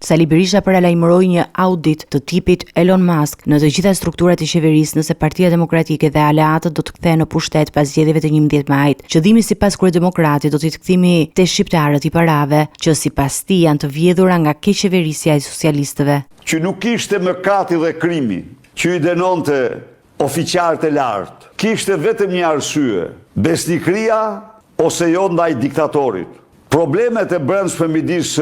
Sali Berisha paralajmëroi një audit të tipit Elon Musk në të gjitha strukturat e qeverisë nëse Partia Demokratike dhe aleatët do të kthehen në pushtet pas zgjedhjeve të 11 majit. Qëllimi sipas Kryedemokratit do të kthimi te shqiptarët i parave, që sipas tij janë të vjedhura nga keqeverisja e socialistëve. Që nuk ishte mëkati dhe krimi që i dënonte ofiqarët e lartë. Kishte vetëm një arsye, besnikëria ose jo ndaj diktatorit. Problemet e brendshme midis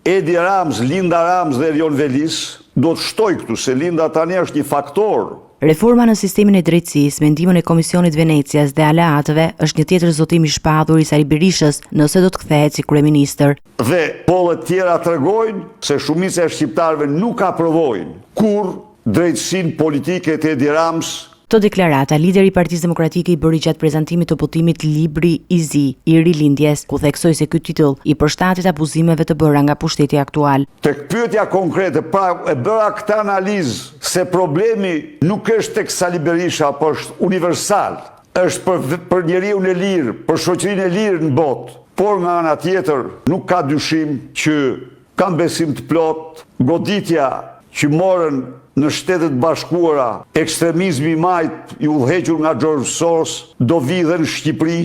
Edi Rams, Linda Rams dhe Erion Velis do të shtoj këtu, se Linda tani është një faktor. Reforma në sistemin e drejtësisë, me ndihmën e Komisionit Venecias dhe aleatëve, është një tjetër zotim i shpallur i Sali Berishës nëse do të kthehet si kryeministër. Dhe pollet tjera tregojnë se shumica e shqiptarëve nuk aprovojnë kur drejtësinë politike të Edi Rams. Të deklarata, lideri i Partisë Demokratike i bëri gjatë prezantimit të votimit libri i zi i rilindjes, ku theksoi se ky titull i përshtatet abuzimeve të bëra nga pushteti aktual. Tek pyetja konkrete, pra e bëra këtë analizë se problemi nuk është tek Sali Berisha, por është universal. Është për njeriu e lirë, për shoqërinë e lirë në botë. Por nga ana tjetër, nuk ka dyshim që kam besim të plot goditja që morën në Shtetet Bashkuara, ekstremizmi i majt i udhëhequr nga George Soros do vi dhe në Shqipëri,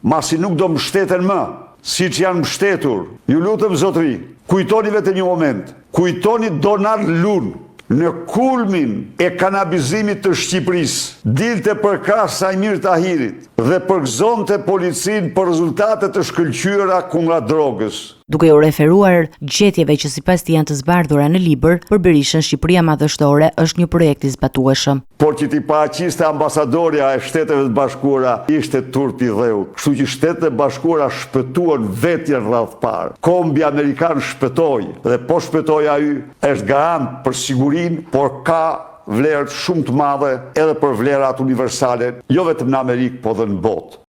masi nuk do mbështeten më, siç janë mbështetur. Ju lutem zotëri, kujtoni vetëm një moment. Kujtoni Donald Lun në kulmin e kanabizimit të Shqipërisë, dilte për krah Sajmir Tahirit dhe përgëzonte policinë për rezultate të shkëlqyera kundra drogës. Duke u referuar gjetjeve që sipas tij janë të zbardhura në libër, për Berishën Shqipëria madhështore është një projekt i zbatueshëm. Por që ti paraqiste ambasadorja e Shteteve të Bashkuara ishte turp i dheu. Kështu që Shtetet e Bashkuara shpëtuan vetën rradh parë. Kombi amerikan shpëtoi dhe po shpëtoi ai është garant për sigurinë, por ka vlerë shumë të madhe edhe për vlerat universale, jo vetëm në Amerikë, po dhe në botë.